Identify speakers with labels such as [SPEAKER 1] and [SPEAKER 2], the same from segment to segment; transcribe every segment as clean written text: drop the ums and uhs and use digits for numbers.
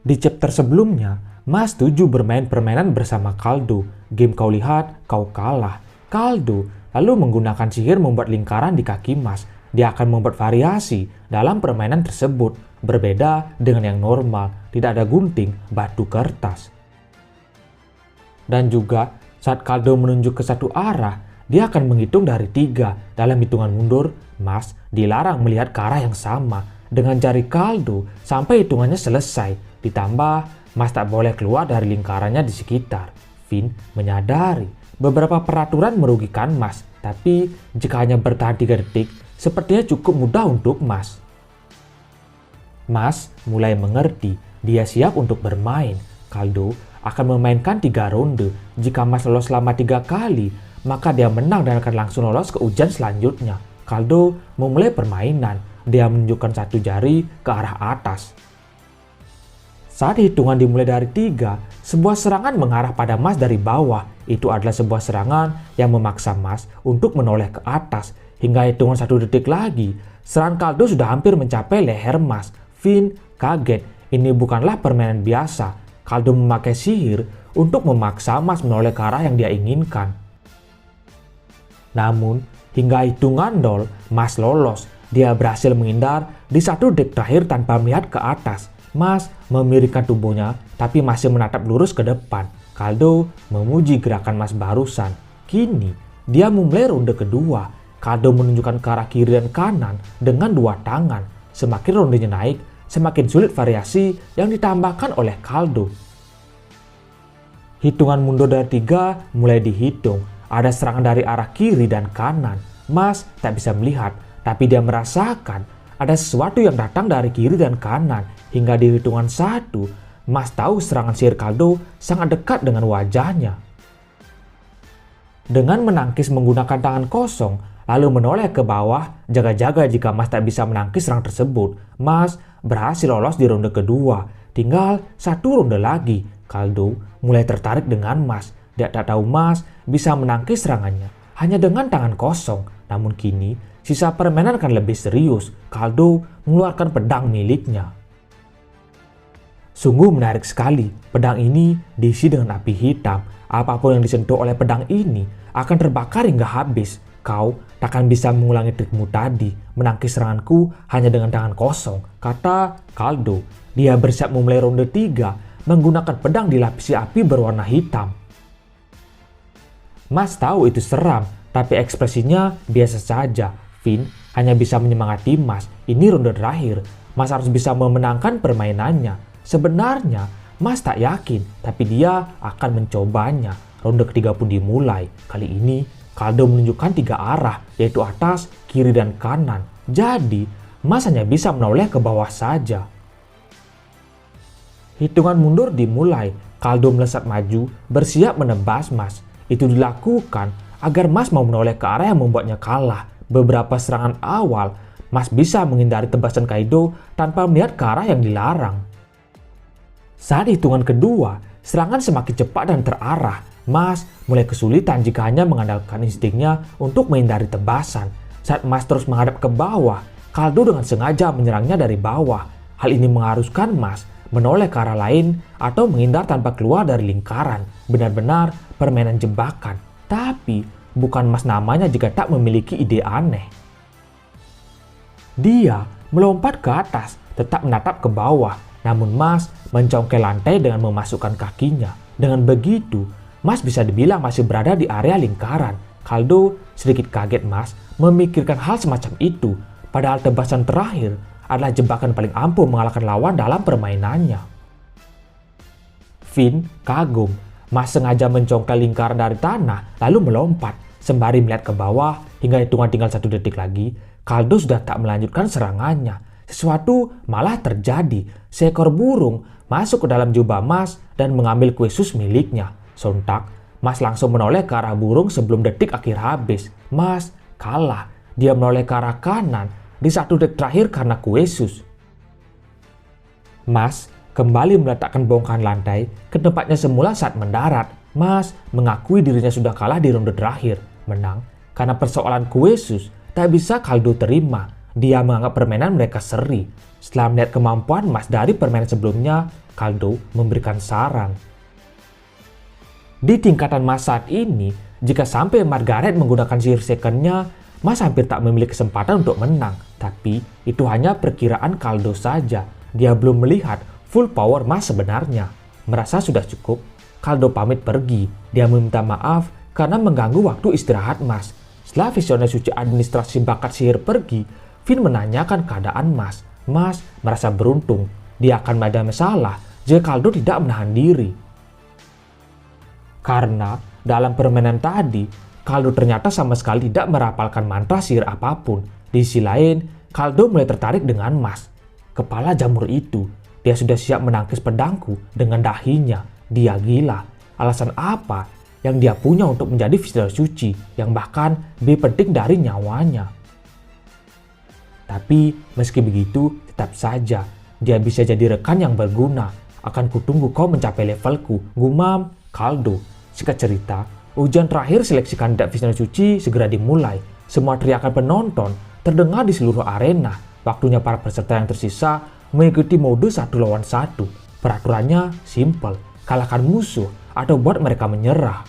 [SPEAKER 1] Di chapter sebelumnya, Mas setuju bermain permainan bersama Kaldo. Game kau lihat, kau kalah. Kaldo lalu menggunakan sihir membuat lingkaran di kaki Mas. Dia akan membuat variasi dalam permainan tersebut. Berbeda dengan yang normal, tidak ada gunting, batu, kertas. Dan juga saat Kaldo menunjuk ke satu arah, dia akan menghitung dari 3. Dalam hitungan mundur, Mas dilarang melihat ke arah yang sama dengan jari Kaldo sampai hitungannya selesai. Ditambah, Mas tak boleh keluar dari lingkarannya di sekitar. Finn menyadari beberapa peraturan merugikan Mas, tapi jika hanya bertahan 3 detik, sepertinya cukup mudah untuk Mas. Mas mulai mengerti, dia siap untuk bermain. Kaldo akan memainkan 3 ronde. Jika Mas lolos selama 3 kali, maka dia menang dan akan langsung lolos ke ujian selanjutnya. Kaldo memulai permainan. Dia menunjukkan satu jari ke arah atas. Saat hitungan dimulai dari 3, sebuah serangan mengarah pada Mas dari bawah. Itu adalah sebuah serangan yang memaksa Mas untuk menoleh ke atas. Hingga hitungan 1 detik lagi, serangan Kaldo sudah hampir mencapai leher Mas. Finn kaget, ini bukanlah permainan biasa. Kaldo memakai sihir untuk memaksa Mas menoleh ke arah yang dia inginkan. Namun, hingga hitungan 0, Mas lolos. Dia berhasil menghindar di 1 detik terakhir tanpa melihat ke atas. Mas memiringkan tubuhnya, tapi masih menatap lurus ke depan. Kaldo memuji gerakan Mas barusan. Kini, dia memulai ronde kedua. Kaldo menunjukkan ke arah kiri dan kanan dengan 2 tangan. Semakin rondenya naik, semakin sulit variasi yang ditambahkan oleh Kaldo. Hitungan mundur dari 3 mulai dihitung. Ada serangan dari arah kiri dan kanan. Mas tak bisa melihat, tapi dia merasakan ada sesuatu yang datang dari kiri dan kanan. Hingga di hitungan 1, Mas tahu serangan sihir Kaldo sangat dekat dengan wajahnya. Dengan menangkis menggunakan tangan kosong, lalu menoleh ke bawah, jaga-jaga jika Mas tak bisa menangkis serang tersebut, Mas berhasil lolos di ronde kedua. Tinggal 1 ronde lagi. Kaldo mulai tertarik dengan Mas. Dia tak tahu Mas bisa menangkis serangannya hanya dengan tangan kosong. Namun kini, sisa permainan akan lebih serius. Kaldo mengeluarkan pedang miliknya. Sungguh menarik sekali. Pedang ini diisi dengan api hitam. Apapun yang disentuh oleh pedang ini akan terbakar hingga habis. Kau takkan bisa mengulangi trikmu tadi, menangkis seranganku hanya dengan tangan kosong, kata Kaldo. Dia bersiap memulai ronde 3 menggunakan pedang dilapisi api berwarna hitam. Mas tahu itu seram, tapi ekspresinya biasa saja. Finn hanya bisa menyemangati Mas. Ini ronde terakhir. Mas harus bisa memenangkan permainannya. Sebenarnya Mas tak yakin, tapi dia akan mencobanya. Ronde ketiga pun dimulai. Kali ini Kaldo menunjukkan 3 arah, yaitu atas, kiri, dan kanan. Jadi, Mas hanya bisa menoleh ke bawah saja. Hitungan mundur dimulai. Kaldo melesat maju, bersiap menebas Mas. Itu dilakukan agar Mas mau menoleh ke arah yang membuatnya kalah. Beberapa serangan awal, Mas bisa menghindari tebasan Kaido tanpa melihat ke arah yang dilarang. Saat hitungan kedua, serangan semakin cepat dan terarah. Mas mulai kesulitan jika hanya mengandalkan instingnya untuk menghindari tebasan. Saat Mas terus menghadap ke bawah, Kaldo dengan sengaja menyerangnya dari bawah. Hal ini mengharuskan Mas menoleh ke arah lain atau menghindar tanpa keluar dari lingkaran. Benar-benar permainan jebakan. Tapi bukan Mas namanya jika tak memiliki ide aneh. Dia melompat ke atas, tetap menatap ke bawah. Namun Mas mencongkel lantai dengan memasukkan kakinya. Dengan begitu, Mas bisa dibilang masih berada di area lingkaran. Kaldo sedikit kaget Mas memikirkan hal semacam itu. Padahal tebasan terakhir adalah jebakan paling ampuh mengalahkan lawan dalam permainannya. Finn kagum. Mas sengaja mencongkel lingkaran dari tanah lalu melompat. Sembari melihat ke bawah hingga hitungan tinggal 1 detik lagi, Kaldo sudah tak melanjutkan serangannya. Sesuatu malah terjadi. Seekor burung masuk ke dalam jubah Mas dan mengambil kue sus miliknya. Sontak, Mas langsung menoleh ke arah burung sebelum detik akhir habis. Mas kalah. Dia menoleh ke arah kanan di 1 detik terakhir karena kue sus. Mas kembali meletakkan bongkahan lantai ke tempatnya semula saat mendarat. Mas mengakui dirinya sudah kalah di ronde terakhir. Menang karena persoalan kue sus tak bisa Kaldo terima. Dia menganggap permainan mereka seri. Setelah melihat kemampuan Mas dari permainan sebelumnya, Caldo memberikan saran. Di tingkatan Mas saat ini, jika sampai Margaret menggunakan sihir second-nya, Mas hampir tak memiliki kesempatan untuk menang. Tapi itu hanya perkiraan Caldo saja. Dia belum melihat full power Mas sebenarnya. Merasa sudah cukup, Caldo pamit pergi. Dia meminta maaf karena mengganggu waktu istirahat Mas. Setelah visioner suci administrasi bakat sihir pergi, Finn menanyakan keadaan Mas. Mas merasa beruntung. Dia akan ada masalah jika Caldo tidak menahan diri. Karena dalam permainan tadi, Caldo ternyata sama sekali tidak merapalkan mantra sihir apapun. Di sisi lain, Caldo mulai tertarik dengan Mas. Kepala jamur itu, dia sudah siap menangkis pedangku dengan dahinya. Dia gila. Alasan apa yang dia punya untuk menjadi visioner suci yang bahkan lebih penting dari nyawanya? Tapi meski begitu, tetap saja dia bisa jadi rekan yang berguna. Akan kutunggu kau mencapai levelku, gumam Caldo. Singkat cerita, ujian terakhir seleksi kandidat visioner suci segera dimulai. Semua teriakan penonton terdengar di seluruh arena. Waktunya para peserta yang tersisa mengikuti mode 1 lawan 1. Peraturannya simple, kalahkan musuh atau buat mereka menyerah.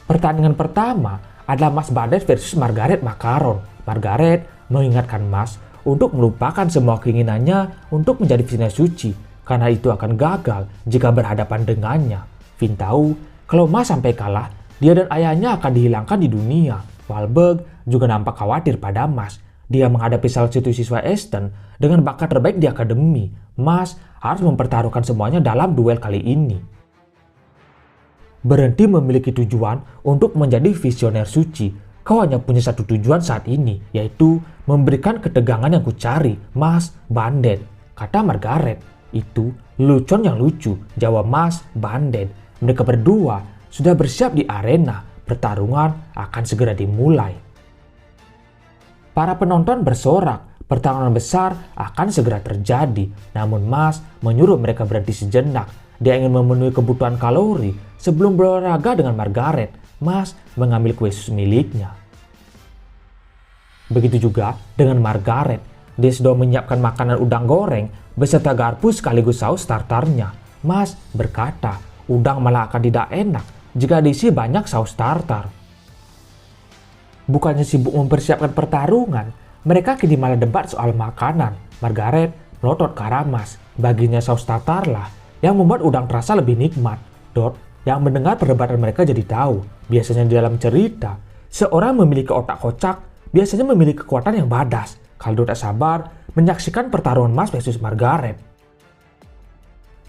[SPEAKER 1] Pertandingan pertama adalah Mas Badet versus Margaret Makaron. Margaret mengingatkan Mas untuk melupakan semua keinginannya untuk menjadi visioner suci, karena itu akan gagal jika berhadapan dengannya. Finn tahu kalau Mas sampai kalah, dia dan ayahnya akan dihilangkan di dunia. Wahlberg juga nampak khawatir pada Mas. Dia menghadapi salah satu siswa Easton dengan bakat terbaik di akademi. Mas harus mempertaruhkan semuanya dalam duel kali ini. Berhenti memiliki tujuan untuk menjadi visioner suci. Kau hanya punya satu tujuan saat ini, yaitu memberikan ketegangan yang kucari, Mas Bandet, kata Margaret. Itu lelucon yang lucu, jawab Mas Bandet. Mereka berdua sudah bersiap di arena. Pertarungan akan segera dimulai. Para penonton bersorak, pertarungan besar akan segera terjadi. Namun Mas menyuruh mereka berhenti sejenak. Dia ingin memenuhi kebutuhan kalori sebelum berolahraga dengan Margaret. Mas mengambil kue susu miliknya. Begitu juga dengan Margaret. Dia sudah menyiapkan makanan udang goreng beserta garpu sekaligus saus tartarnya. Mas berkata, udang malah akan tidak enak jika diisi banyak saus tartar. Bukannya sibuk mempersiapkan pertarungan, mereka kini malah debat soal makanan. Margaret melotot ke arah Mas. Baginya saus tartar lah yang membuat udang terasa lebih nikmat. Dot yang mendengar perdebatan mereka jadi tahu. Biasanya di dalam cerita, seorang memiliki otak kocak biasanya memiliki kekuatan yang badas. Caldo tak sabar menyaksikan pertarungan Mas versus Margaret.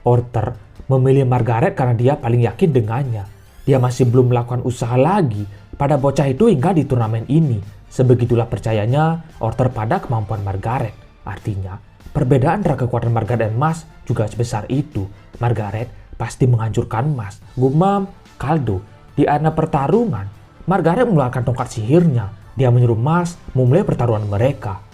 [SPEAKER 1] Porter memilih Margaret karena dia paling yakin dengannya. Dia masih belum melakukan usaha lagi pada bocah itu hingga di turnamen ini. Sebegitulah percayanya Porter pada kemampuan Margaret. Artinya, perbedaan antara kekuatan Margaret dan Mas juga sebesar itu. Margaret pasti menghancurkan Mas, gumam Caldo. Di arena pertarungan, Margaret mengeluarkan tongkat sihirnya. Dia menyuruh Mas memulai pertarungan mereka.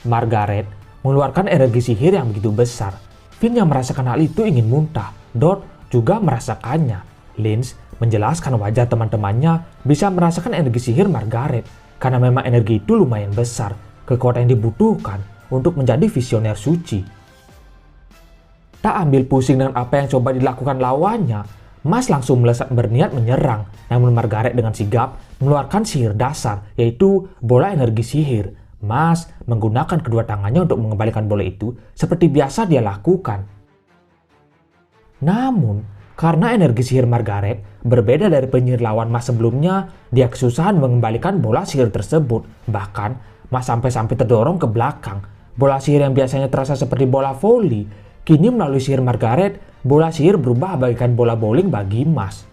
[SPEAKER 1] Margaret mengeluarkan energi sihir yang begitu besar. Finn yang merasakan hal itu ingin muntah. Dot juga merasakannya. Lynch menjelaskan wajah teman-temannya bisa merasakan energi sihir Margaret karena memang energi itu lumayan besar, kekuatan yang dibutuhkan untuk menjadi visioner suci. Tak ambil pusing dengan apa yang coba dilakukan lawannya, Mas langsung melesat berniat menyerang, namun Margaret dengan sigap mengeluarkan sihir dasar, yaitu bola energi sihir. Mas menggunakan kedua tangannya untuk mengembalikan bola itu seperti biasa dia lakukan. Namun, karena energi sihir Margaret berbeda dari penyihir lawan Mas sebelumnya, dia kesusahan mengembalikan bola sihir tersebut. Bahkan, Mas sampai-sampai terdorong ke belakang. Bola sihir yang biasanya terasa seperti bola voli, kini melalui sihir Margaret, bola sihir berubah bagaikan bola bowling bagi Mas.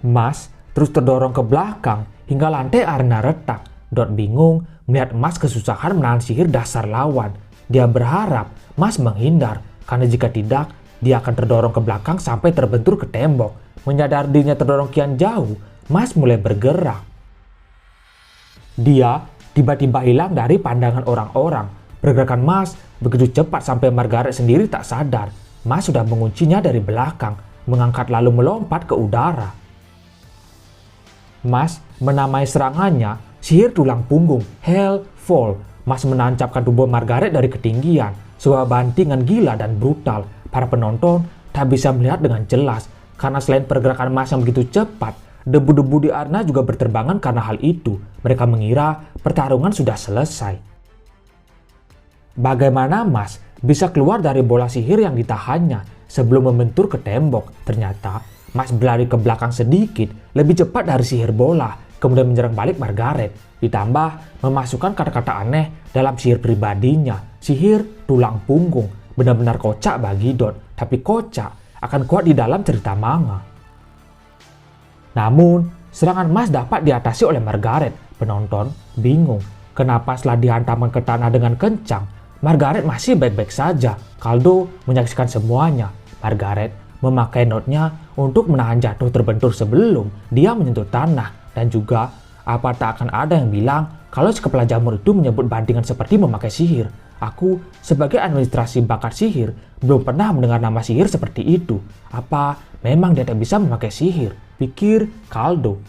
[SPEAKER 1] Mas terus terdorong ke belakang hingga lantai arena retak. Dot bingung melihat Mas kesusahan menahan sihir dasar lawan. Dia berharap Mas menghindar, karena jika tidak, dia akan terdorong ke belakang sampai terbentur ke tembok. Menyadari dirinya terdorong kian jauh, Mas mulai bergerak. Dia tiba-tiba hilang dari pandangan orang-orang. Pergerakan Mas begitu cepat sampai Margaret sendiri tak sadar. Mas sudah menguncinya dari belakang, mengangkat lalu melompat ke udara. Mas menamai serangannya sihir tulang punggung, Hell Fall. Mas menancapkan tubuh Margaret dari ketinggian, sebuah bantingan gila dan brutal. Para penonton tak bisa melihat dengan jelas, karena selain pergerakan Mas yang begitu cepat, debu-debu di arena juga berterbangan karena hal itu. Mereka mengira pertarungan sudah selesai. Bagaimana Mas bisa keluar dari bola sihir yang ditahannya sebelum membentur ke tembok? Ternyata Mas berlari ke belakang sedikit, lebih cepat dari sihir bola, kemudian menyerang balik Margaret. Ditambah memasukkan kata-kata aneh dalam sihir pribadinya. Sihir tulang punggung. Benar-benar kocak bagi Dot, tapi kocak akan kuat di dalam cerita manga. Namun, serangan Mas dapat diatasi oleh Margaret. Penonton bingung, kenapa setelah dihantamkan ke tanah dengan kencang, Margaret masih baik-baik saja. Kaldo menyaksikan semuanya. Margaret memakai notnya untuk menahan jatuh terbentur sebelum dia menyentuh tanah. Dan juga, apa tak akan ada yang bilang kalau si kepala jamur itu menyebut bantingan seperti memakai sihir. Aku, sebagai administrasi bakat sihir, belum pernah mendengar nama sihir seperti itu. Apa memang dia tak bisa memakai sihir? Pikir Kaldo.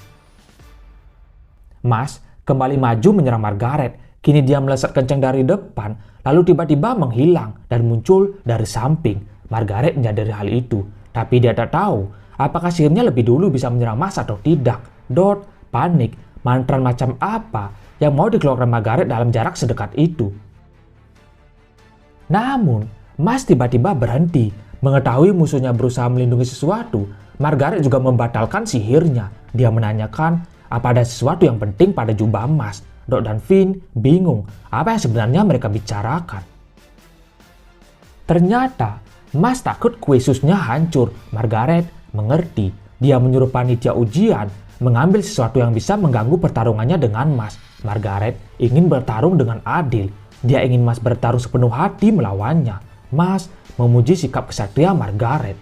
[SPEAKER 1] Mas kembali maju menyerang Margaret. Kini dia melesat kencang dari depan, lalu tiba-tiba menghilang dan muncul dari samping. Margaret menyadari hal itu, tapi dia tak tahu apakah sihirnya lebih dulu bisa menyerang Mas atau tidak. Dot panik, mantra macam apa yang mau dikeluarkan Margaret dalam jarak sedekat itu. Namun, Mas tiba-tiba berhenti. Mengetahui musuhnya berusaha melindungi sesuatu, Margaret juga membatalkan sihirnya. Dia menanyakan apa ada sesuatu yang penting pada jubah Mas. Dot dan Finn bingung apa yang sebenarnya mereka bicarakan. Ternyata, Mas takut kue susnya hancur. Margaret mengerti. Dia menyuruh panitia ujian mengambil sesuatu yang bisa mengganggu pertarungannya dengan Mas. Margaret ingin bertarung dengan adil. Dia ingin Mas bertarung sepenuh hati melawannya. Mas memuji sikap kesatria Margaret.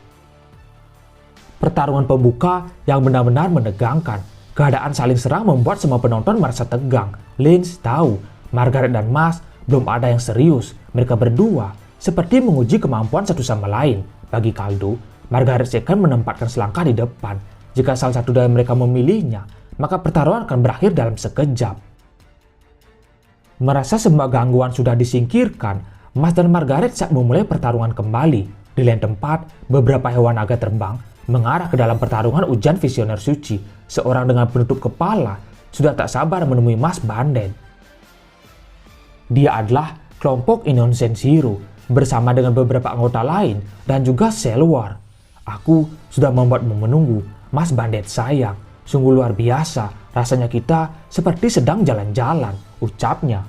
[SPEAKER 1] Pertarungan pembuka yang benar-benar menegangkan. Keadaan saling serang membuat semua penonton merasa tegang. Linz tahu Margaret dan Mas belum ada yang serius. Mereka berdua seperti menguji kemampuan satu sama lain. Bagi Kaldo, Margaret akan menempatkan selangkah di depan. Jika salah satu dari mereka memilihnya, maka pertarungan akan berakhir dalam sekejap. Merasa semua gangguan sudah disingkirkan, Mas dan Margaret saat memulai pertarungan kembali. Di lain tempat, beberapa hewan naga terbang mengarah ke dalam pertarungan ujian visioner suci. Seorang dengan penutup kepala sudah tak sabar menemui Mas Banden. Dia adalah kelompok Innocent Zero bersama dengan beberapa anggota lain dan juga Selwar. Aku sudah membuatmu menunggu, Mas Bandet sayang. Sungguh luar biasa, rasanya kita seperti sedang jalan-jalan, ucapnya.